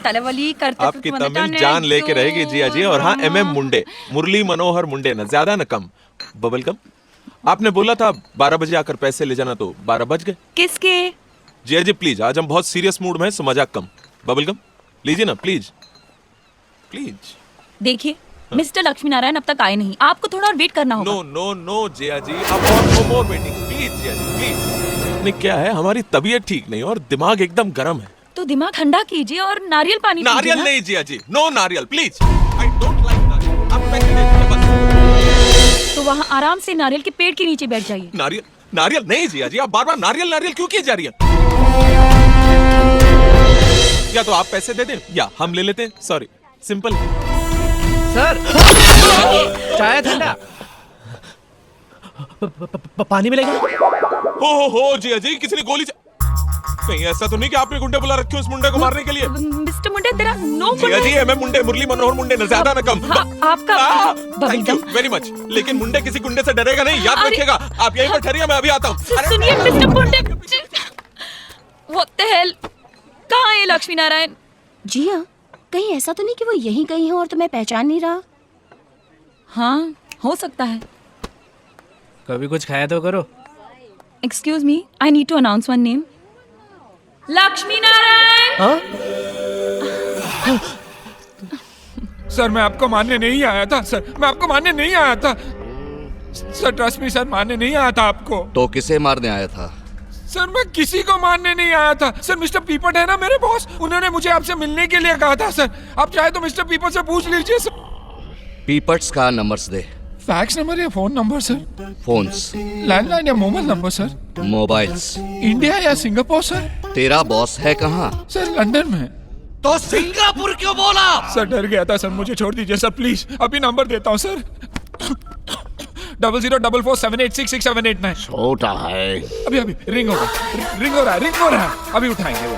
तलवली कर्तव्य आपकी तमिल जान लेके रहेगी जिया जी। और हाँ, MM मुंडे, मुरली मनोहर मुंडे, ना ज्यादा न कम। बबल गम, आपने बोला था 12 बजे आकर पैसे ले जाना, तो 12 बज गए। किसके? जिया जी प्लीज, आज हम बहुत सीरियस मूड में हैं, सो मजाक कम। बबल गम लीजिए ना प्लीज प्लीज। देखिए मिस्टर लक्ष्मी नारायण अब तक आए नहीं, आपको थोड़ा और वेट करना होगा। No no no Jiya ji, अब और no more waiting please Jiya ji please. नहीं क्या है, हमारी तबीयत ठीक नहीं और दिमाग एकदम गर्म है। तो दिमाग ठंडा कीजिए और नारियल पानी पीजिए। नारियल नहीं जिया जी, नो नारियल प्लीज, आई डोंट लाइक नारियल। आप पैसे दे दीजिए बस। तो वहाँ आराम से नारियल के पेड़ के नीचे बैठ जाइए। नारियल नारियल नहीं जिया जी, आप बार बार नारियल नारियल क्यों किए जा रही हैं? या तो आप पैसे दे दें या हम ले लेते हैं, सॉरी, सिंपल। सर चाय ठंडा। पानी मिलेगा? हो जिया जी, किसी ने गोली कहीं ऐसा तो नहीं कि आपने गुंडे बुला रखे हो इस मुंडे को मारने के लिए? मिस्टर मुंडे तेरा नो जिया जी, MM मुंडे, मुरली मनोहर मुंडे, न ज्यादा न कम। आपका थैंक यू वेरी मच। लेकिन मुंडे किसी गुंडे से डरेगा नहीं, याद रखिएगा। आप यहीं पर ठहरिए, मैं अभी आता हूँ। सुनिए mister Munde, what the hell, कहाँ है लक्ष्मी नारायण? जी हाँ, कहीं ऐसा तो नहीं कि वो यहीं कहीं हो और तुम्हें पहचान नहीं रहा? हाँ हो सकता है। कभी कुछ खाया तो करो। Excuse me, I need to announce one name. Lakshmi Narayan. हाँ? सर मैं आपको मारने नहीं आया था, सर मैं आपको मारने नहीं आया था। सर ट्रस्ट मी सर, मारने नहीं आया था आपको। तो किसे मारने आया था? सर मैं किसी को मारने नहीं आया था। सर मिस्टर पीपट है ना मेरे बॉस, उन्होंने मुझे आपसे मिलने के लिए कहा था। सर आप चाहे तो मिस्टर पीपट से पूछ लीजिए सर। पीपट्स का नंबर्स दे। फैक्स नंबर या phone number sir? Phones. Landline या mobile number sir? Mobiles. India या सिंगापुर सर? तेरा बॉस है कहाँ? सर लंदन में। तो सिंगापुर क्यों बोला? सर डर गया था सर, मुझे छोड़ दीजिए सर प्लीज। अभी नंबर देता हूँ सर, 0044786678 छोटा है। अभी अभी रिंग हो रहा है, अभी उठाएंगे वो।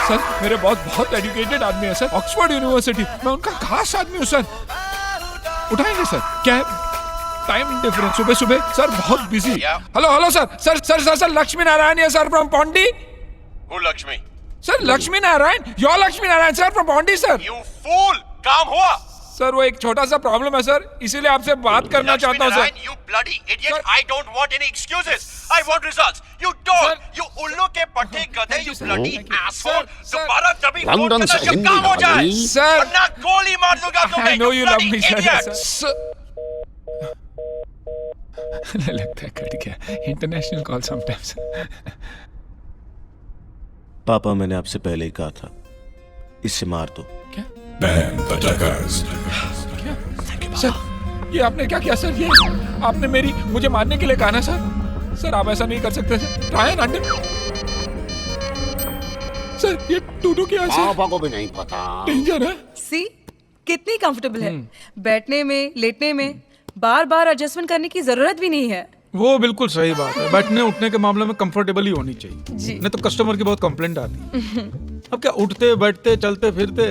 सर मेरे बॉस बहुत एजुकेटेड आदमी है सर, ऑक्सफोर्ड यूनिवर्सिटी, मैं उनका खास आदमी हूँ सर। उठाएंगे सर, क्या है टाइम डिफरेंस, सुबह सुबह सर बहुत busy. Hello sir Lakshmi Narayan है सर फ्रॉम पौंडी। हूँ Lakshmi? Sir Lakshmi Narayan, your Lakshmi Narayan sir from Pondy sir. You fool, काम हुआ? सर वो एक छोटा सा प्रॉब्लम है सर, इसीलिए आपसे बात करना चाहता हूँ sir. You bloody idiot! I don't want any excuses. I want results. You don't. You उल्लू के पट्टे गधे. You bloody asshole. दोबारा तभी फोन करना जब काम हो जाए. सर वरना गोली मार दूंगा तुम्हें. I know you love me idiot. sir. लगता है कट गया। International call sometimes. पापा मैंने आपसे पहले ही कहा था, इससे मार दो। क्या? सर ये आपने क्या किया सर? ये आपने मुझे मारने के लिए कहा ना सर? सर आप ऐसा नहीं कर सकते सर। रायन अंडर सर, ये टूटू क्या है सर? पापा को भी नहीं पता। डेंजर है। सी कितनी कंफर्टेबल है, बैठने में लेटने में बार बार एडजस्टमेंट करने की जरूरत भी नहीं है। वो बिल्कुल सही बात है, बैठने उठने के मामले में कंफर्टेबल ही होनी चाहिए, नहीं तो कस्टमर की बहुत कंप्लेंट आती है। अब क्या उठते बैठते चलते फिरते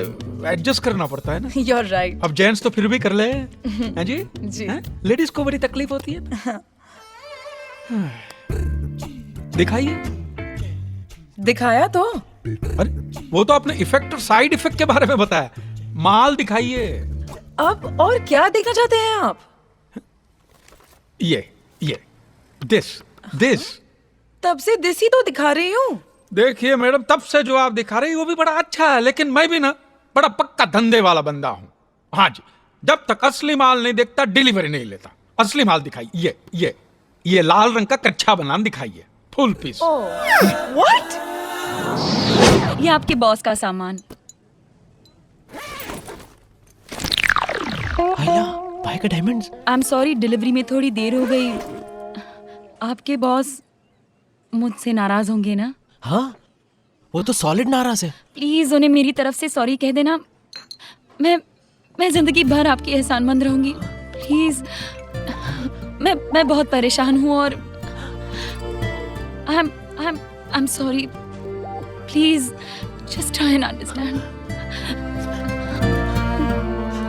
एडजस्ट करना पड़ता है ना। You're right. अब जेंट्स तो फिर भी कर ले हैं जी, जी। लेडीज को बड़ी तकलीफ होती है ना। दिखाइए। दिखाया तो? अरे वो तो आपने इफेक्ट और साइड इफेक्ट के बारे में बताया, माल दिखाइए। अब और क्या देखना चाहते हैं आप? ये दिस तब से दिस ही तो दिखा रही हूँ। देखिए मैडम, तब से जो आप दिखा रही हो वो भी बड़ा अच्छा है, लेकिन मैं भी ना बड़ा पक्का धंधे वाला बंदा हूँ। हाँ जी, जब तक असली माल नहीं देखता डिलीवरी नहीं लेता। असली माल दिखाइए। ये लाल रंग का कच्चा बनाना दिखाइए, फुल पीस। व्हाट? ये आपके बॉस का सामान। भाई का diamonds. I am sorry, delivery में थोड़ी देर हो गई। आपके बॉस मुझसे नाराज होंगे ना? हाँ, वो तो सॉलिड नाराज है। प्लीज उन्हें मेरी तरफ से सॉरी कह देना। मैं जिंदगी भर आपकी एहसानमंद रहूंगी। प्लीज, मैं बहुत परेशान हूँ और I am sorry. Please just try and understand.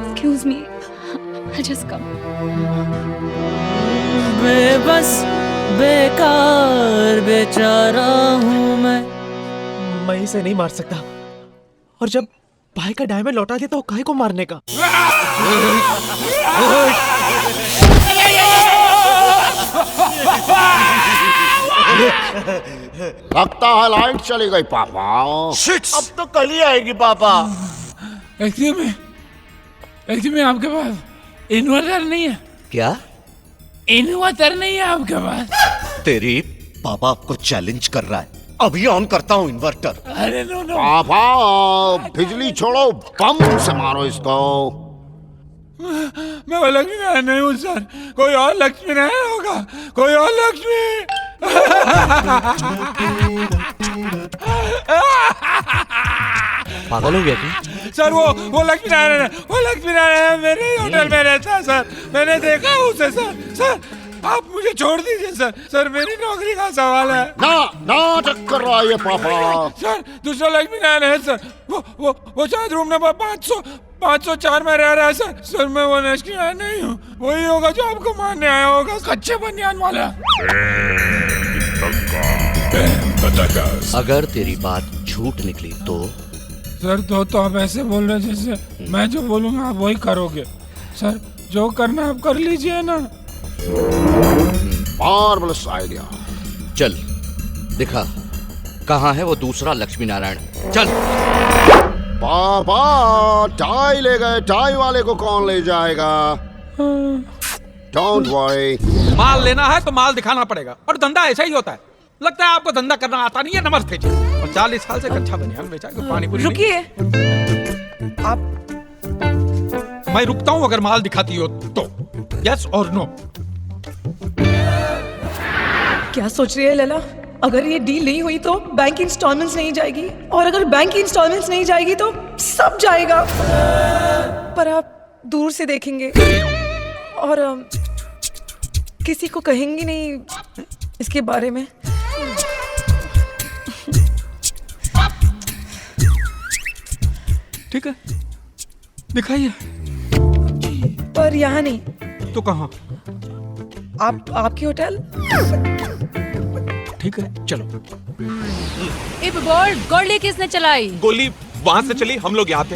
Excuse me, I just come. बेबस बेकार बेचारा हूँ मैं इसे नहीं मार सकता, और जब भाई का डायमंड लौटा दिया तो काहे को मारने का? लगता है लाइट चली गई पापा। अब तो कल ही आएगी पापा। एक्चुअली में आपके पास इन्वर्टर नहीं है क्या? इन्वर्टर नहीं है आपके पास? तेरी पापा आपको चैलेंज कर रहा है, अभी ऑन करता हूँ इन्वर्टर। अरे नो नो पापा बिजली छोड़ो, बम से मारो इसको। मैं वो लक्ष्मी नारायण नहीं हूँ सर, कोई और लक्ष्मी नारायण होगा, कोई और लक्ष्मी। पागल हो गया क्या? सर वो लक्ष्मी नारायण है, वो लक्ष्मी नारायण है, मेरे ही होटल में रहता है सर, मैंने देखा उसे सर। सर आप मुझे छोड़ दीजिए सर, सर मेरी नौकरी का सवाल है। नाटक कर रहा है ये पापा। सर दूसरा लक्ष्मी नारायण है सर, वो शायद रूम नंबर 504 में रह रहा है सर। सर मैं वो लक्ष्मी नारायण नहीं हूँ, वही होगा जो आपको मारने आया होगा, कच्चे बनियान वाला। अगर तेरी बात झूठ निकली तो? सर तो आप ऐसे बोल रहे जैसे मैं जो बोलूंगा आप वही करोगे। सर जो करना आप कर लीजिए ना। Marvellous idea. चल दिखा कहाँ है वो दूसरा लक्ष्मी नारायण, चल। पापा टाई ले गए, टाई वाले को कौन ले जाएगा? Don't worry. माल लेना है तो माल दिखाना पड़ेगा, और धंधा ऐसा ही होता है। लगता है आपको धंधा करना आता नहीं है। नमस्ते जी। और 40 साल से कच्चा बनियान बेचा के पानी पूरी। रुकिए आप। मैं रुकता हूँ अगर माल दिखाती हो तो। यस और नो? क्या सोच रही है लैला? अगर ये डील नहीं हुई तो बैंक इंस्टॉलमेंट्स नहीं जाएगी, और अगर बैंक इंस्टॉलमेंट्स नहीं जाएगी तो सब जाएगा। पर आप दूर से देखेंगे और किसी को कहेंगी नहीं इसके बारे में। ठीक है दिखाइए। पर यहाँ नहीं तो कहाँ? आपके होटल। ठीक है चलो। गोली किसने चलाई? गोली वहां से चली, हम लोग यहाँ थे।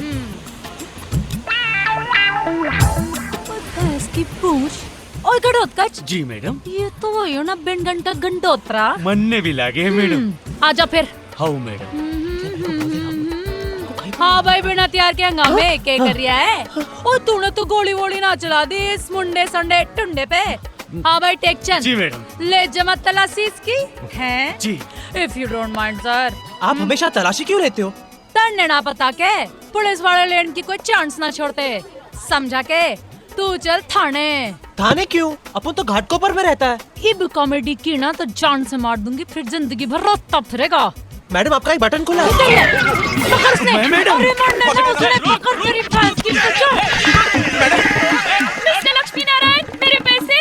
इसकी पूछ। ओए गडोत्कच। जी मैडम। ये तो वही हो ना बिन घंटा गंडोत्रा। मन ने भी लागे मैडम। आजा फिर। How madam. हाँ भाई बिना तैयार के हंगामे क्या कर रहा है? ओ तूने तो गोली वोली ना चला दी इस मुंडे संडे टुंडे पे। हाँ भाई टेक्चन। जी मैडम। ले जमा तलाशी इसकी है। जी। If you don't mind sir. आप हमेशा तलाशी क्यों लेते हो? तन्ने ना पता के पुलिस वाले लेने की कोई चांस ना छोड़ते, समझा के? तू चल थाने। थाने क्यों? अपन तो घाटकोपर में रहता है। इब कॉमेडी की ना तो जान से मार दूंगी, फिर जिंदगी भर रोता फिरेगा। मैडम आपका एक बटन खुला है। पकड़ उसने। मैडम। अरे मारने ना उसने, पकड़ तेरी भैंस की बच्चा। मिस्टर लक्ष्मी नारायण मेरे पैसे।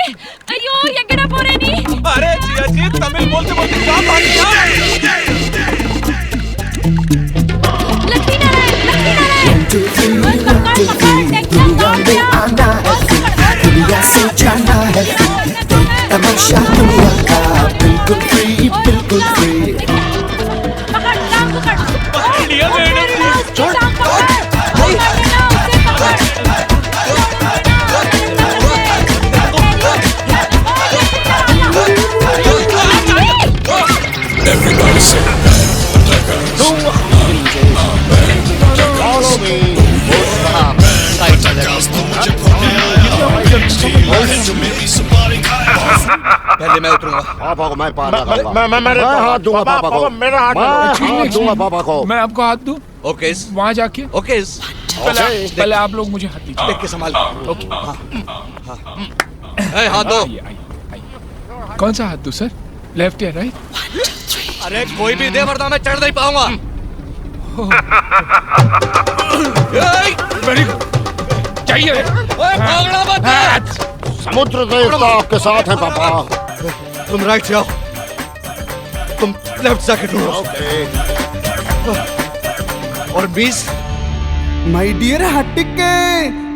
अयो ये गिरा पोरे नी। अरे जिया जी तमिल बोलते बोलते क्या भाग गया? लक्ष्मी नारायण दुनिया से जाना है, तमाशा दुनिया का बिल्कुल फ्री, बिल्कुल free. Everybody say Follow me. पहले मैं उतरूंगा। पापा को मैं पार लगाऊंगा। मैं हाथ दूंगा पापा को। मेरा हाथ दूंगा पापा को। मैं आपको हाथ दूं? ओके वहाँ जाके ओके। पहले आप लोग मुझे हाथ दीजिए। देख के संभाल। ओके। हाथ दो। कौन सा हाथ दूं सर? लेफ्ट या राइट? अरे कोई भी दे वरना मैं चढ़ नहीं पाऊंगा। Very good. चाहिए। भागना मत। समुद्र देवता आपके साथ है पापा। तुम राइट जाओ, तुम लेफ्ट जाके ढूंढो। और 20 माय डियर हटिके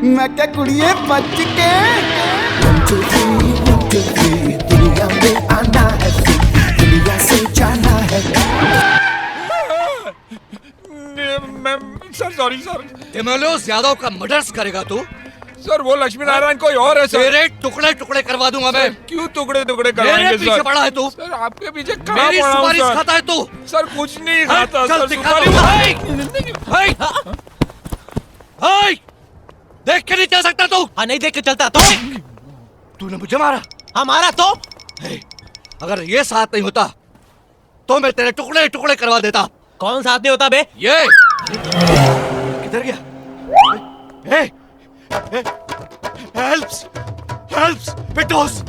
मैं क्या कुड़िए बच के दुनिया में आना है, दुनिया से जाना है। मैं सर सॉरी सर। तिमोलियोस यादव का मर्डर्स करेगा तू? सर वो लक्ष्मी नारायण कोई और है सर। तेरे टुकड़े टुकड़े करवा दूंगा मैं। क्यों टुकड़े टुकड़े मेरे करवाएंगे पीछे सर? पड़ा है तू? सर आपके पीछे कहाँ मेरी पड़ा हूँ सुपारी सर? खाता है तू? सर कुछ नहीं खाता चल सर, दिखा सुपारी दूंगा। वो- हाय! हाय! देख के नहीं चल सकता तू? हाँ नहीं देख के चलता तो? तूने मुझे मारा। हमारा तो? अगर ये साथ नहीं होता तो मैं तेरे टुकड़े टुकड़े करवा देता। कौन साथ नहीं होता बे? ये किधर गया? Helps helps पिटोस।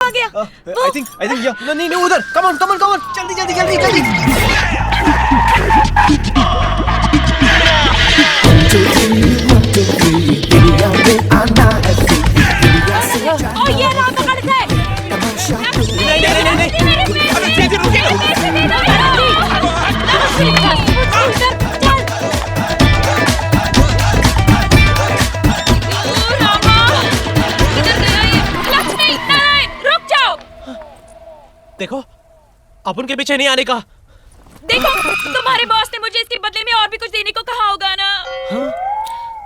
आ गया। I think yeah. नहीं नहीं उधर। Come on जल्दी जल्दी जल्दी जल्दी। ओ ये रहा पकड़ से। नहीं अरे तेजी रुकिए। रुक जाओ। देखो अपन के पीछे नहीं आने का। देखो तुम्हारे बॉस ने मुझे इसके बदले में और भी कुछ देने को कहा होगा ना।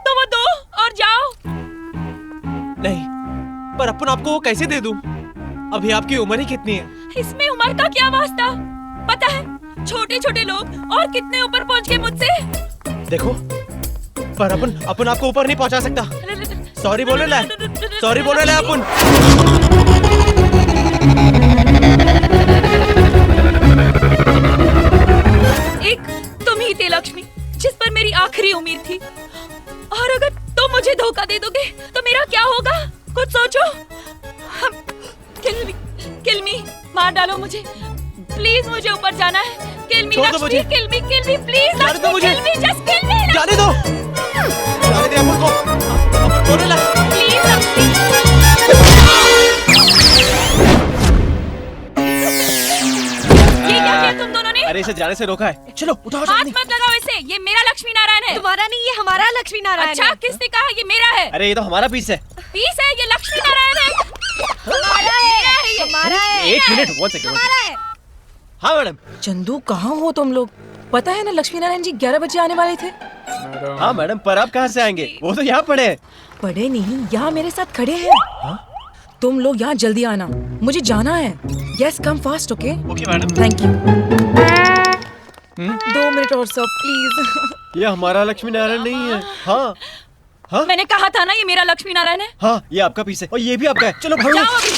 तो वो दो और जाओ। नहीं पर अपन आपको वो कैसे दे दूं? अभी आपकी उम्र ही कितनी है? इसमें उम्र का क्या वास्ता? पता है छोटे छोटे लोग और कितने ऊपर पहुंच गए मुझसे। देखो पर अपन आपको ऊपर नहीं पहुंचा सकता। सॉरी बोले ला अपन। एक तुम ही थे लक्ष्मी जिस पर मेरी आखिरी उम्मीद थी। और अगर तुम मुझे धोखा दे दोगे तो मेरा क्या होगा? कुछ सोचो। किल मी मार डालो मुझे प्लीज। मुझे ऊपर जाना है। Kill me Lakshmi, kill me please Lakshmi, kill me, just kill me. जाने दो अपन को। अपन बोले ला प्लीज लक्ष्मी। ये क्या किया तुम दोनों ने? अरे इसे जाने से रोका है। चलो उठाओ हाथ मत लगाओ इसे। ये मेरा लक्ष्मी नारायण है। तुम्हारा नहीं, ये हमारा लक्ष्मी नारायण अच्छा है। किसने कहा ये मेरा है? अरे ये तो हमारा पीस है। पीस है? ये लक्ष्मी नारायण है। हमारा है, हमारा है। एक मिनट 1 सेकंड। हमारा है। हाँ मैडम। चंदू कहाँ हो तुम लोग? पता है ना लक्ष्मी नारायण जी 11 बजे आने वाले थे। हाँ मैडम पर आप कहाँ से आएंगे? वो तो यहाँ पड़े हैं। पढ़े नहीं, यहाँ मेरे साथ खड़े हैं। तुम लोग यहाँ जल्दी आना, मुझे जाना है। Yes come fast. Okay okay madam. Thank you. 2 minute और सर प्लीज। ये हमारा लक्ष्मी नारायण नहीं है। हाँ हाँ मैंने कहा था ना ये मेरा लक्ष्मी नारायण है। हाँ ये आपका पीस है और ये भी आपका है। चलो भागो। जाओ अभी।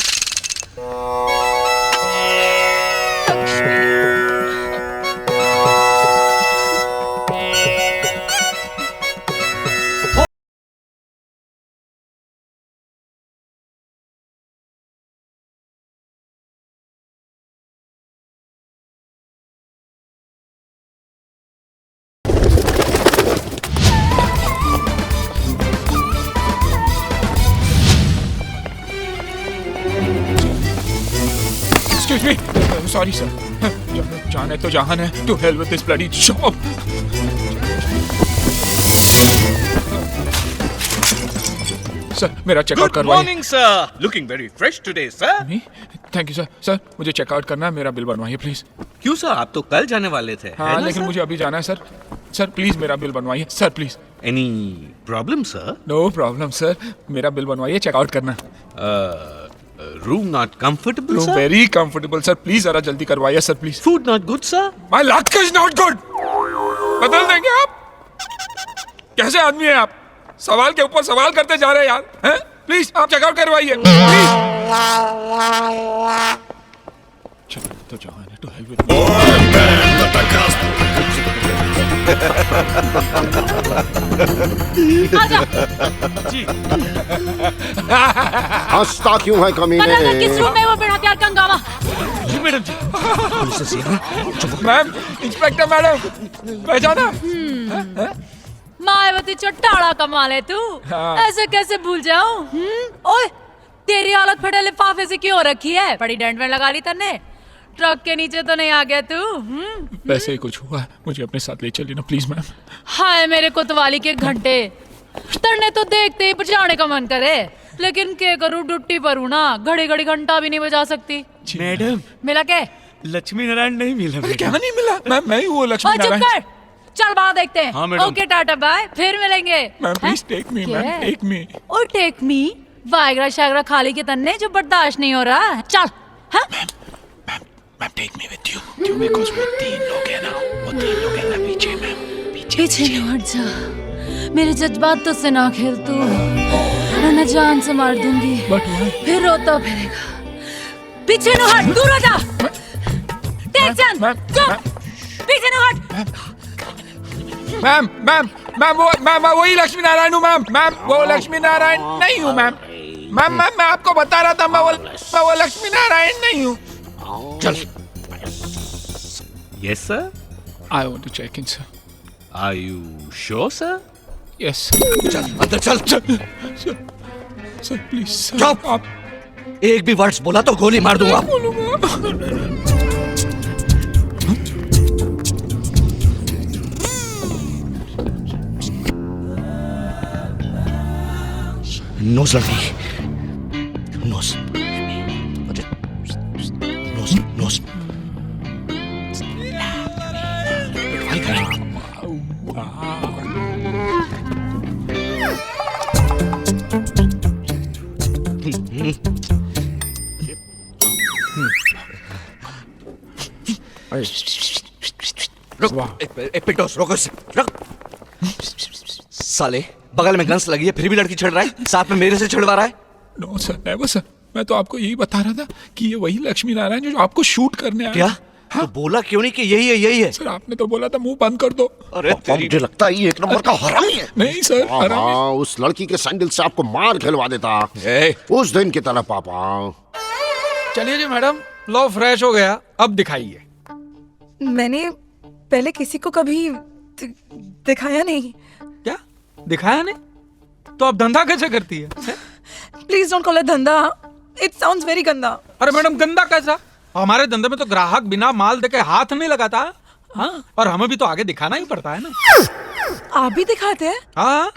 Excuse me. Sorry, sir. जान है तो जहान है. To hell with this bloody job. Sir मेरा चेकआउट करवाइए. Morning sir, looking very fresh today sir. Thank you sir. Sir मुझे चेकआउट करना है, मेरा बिल बनवाइए प्लीज. क्यों सर, आप तो कल जाने वाले थे. हाँ लेकिन मुझे अभी जाना है सर. सर प्लीज मेरा बिल बनवाइए sir please. Any problem sir? No problem sir, मेरा बिल बनवाइए, चेकआउट करना. Room not comfortable room sir? Very comfortable sir, please जरा जल्दी करवाइए sir please. Food not good sir? My luck is not good. बदल देंगे आप? कैसे आदमी हैं आप? सवाल के ऊपर सवाल करते जा रहे हैं यार. हैं? प्लीज आप चेकआउट करवाइए प्लीज. चलो तो जहां है टू हेल्प विद हंसता क्यों है कमीने? किस रूम में वो बड़ा प्यार का हंगामा? जी मैडम जी। मैम, इंस्पेक्टर मैडम, पहचाना? मायावती चट्टाड़ा कमाल है तू। हाँ। ऐसे कैसे भूल जाऊं? ओए, तेरी हालत फटे लिफाफे से क्यों रखी है? बड़ी डंड में लगा ली तन्ने। ट्रक के नीचे तो नहीं आ गया तू? वैसे ही कुछ हुआ है, मुझे अपने साथ ले चलिए ना प्लीज मैम। हाय मेरे कोतवाली के घंटे, तरने तो देखते ही बजाने का मन करे, लेकिन क्या करूं, डुट्टी पर हूं ना, घड़ी घड़ी घंटा भी नहीं बजा सकती। मैडम, मिला के? लक्ष्मी नारायण नहीं मिला। अरे क्या नहीं मिला? मैं ही वो लक्ष्मी चुप नारायण। कर, चल बाहर देखते हैं। हाँ, मैडम। ओके टाटा बाय, फिर मिलेंगे। Ma'am please take me, ma'am क्या? Take me. और टेक मी वायग्रा शागरा खाली के तन्ने जो बर्दाश्त नहीं हो रहा है। चल। हाँ? Ma'am take me with you, क्यों? बिकॉज़ वो 3 लोग हैं ना, वो 3 लोग हैं ना पीछे मैम, पीछे न हट जा, मेरे जज्बातों से ना खेल तू, वरना जान से मार दूंगी। फिर रोता फिरेगा। पीछे न हट, दूर हो जा। टेंशन, चुप, पीछे न हट। मैम वो वही लक्ष्मी नारायण हूँ मैम, वो लक्ष्मी नारायण नहीं हूँ मैम। मैं आपको बता रहा था, मैं वो लक्ष्मी नारायण नहीं हूँ। चल। Yes sir. I want to check in sir. Are you sure sir? Yes चल अंदर चल। Sir please sir. चुप। आप एक भी वर्ड्स बोला तो गोली मार दूंगा। नोज लड़की, नोज, नोज, नोज। रुक, एक पिटोस, रोको इसे, रुक। साले, बगल में गन्स लगी है, फिर भी लड़की छड़ रहा है, साथ में मेरे से छड़वा रहा है। नो सर, नेवर सर, मैं तो आपको यही बता रहा था कि ये वही लक्ष्मी नारायण जो आपको शूट करने आया। क्या? तो बोला क्यों नहीं कि यही है, यही है? सर आपने तो बोला था मुंह बंद कर दो। अरे मुझे लगता है ये एक नंबर का हरामी है। नहीं सर, हाँ, उस लड़की के सैंडल से आपको मार खिलवा देता उस दिन की तरह पापा। चलिए जी मैडम, लो फ्रेश हो गया, अब दिखाइए। मैंने पहले किसी को कभी दिखाया नहीं। क्या दिखाया नहीं? तो अब धंधा कैसे करती है? प्लीज डोंट कॉल इट धंधा, इट साउंड्स वेरी गंदा। अरे मैडम गंदा कैसा? हमारे धंधे में तो ग्राहक बिना माल देके हाथ नहीं लगाता। हाँ, और हमें भी तो आगे दिखाना ही पड़ता है ना। आप भी दिखाते हैं? हाँ,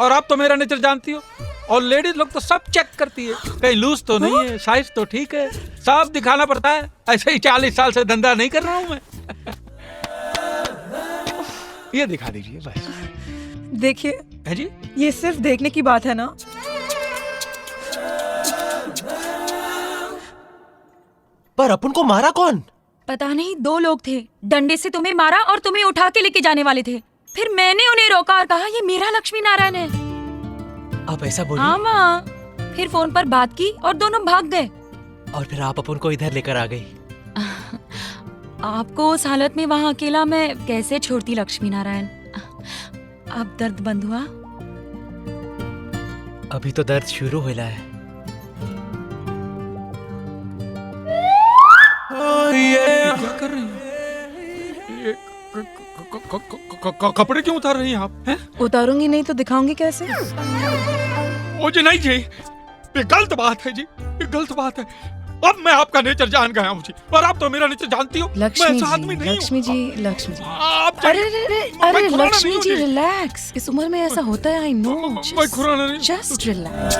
और आप तो मेरा नेचर जानती हो, और लेडीज लोग तो सब चेक करती है, कहीं लूज तो नहीं है, साइज तो ठीक है, सब दिखाना पड़ता है। ऐसे ही 40 साल से धंधा नहीं कर रहा हूँ मैं। ये दिखा दीजिए बस। देखिए है जी, ये सिर्फ देखने की बात है ना। पर अपन को मारा कौन? पता नहीं, 2 लोग थे, डंडे से तुम्हें मारा और तुम्हें उठा के लेके जाने वाले थे। फिर मैंने उन्हें रोका और कहा ये मेरा लक्ष्मी नारायण है। आप ऐसा बोलिए। हाँ माँ, फिर फोन पर बात की और दोनों भाग गए। और फिर आप अपन को इधर लेकर आ गई। आपको उस हालत में वहाँ अकेला मैं कैसे छोड़ती लक्ष्मी नारायण। अब दर्द बंद हुआ? अभी तो दर्द शुरू होला है। क्या कर रही हैं? ये कपड़े क्यों उतार रही हैं आप? हैं? उतारूंगी नहीं तो दिखाऊंगी कैसे? ओ जी नहीं जी, ये गलत बात है जी, ये गलत बात है। अब मैं आपका नेचर जान गया हूँ जी, और आप तो मेरा नेचर जानती हो। मैं लक्ष्मी ऐसा आदमी जी, नहीं लक्ष्मी जी, लक्ष्मी जी। आप अरे अरे अरे मैं खुराना लक्ष्मी नहीं हूँ जी जी। रिलैक्स, इस उम्र में ऐसा होता है। आई नो, मैं खुराना नहीं हूँ। Just relax.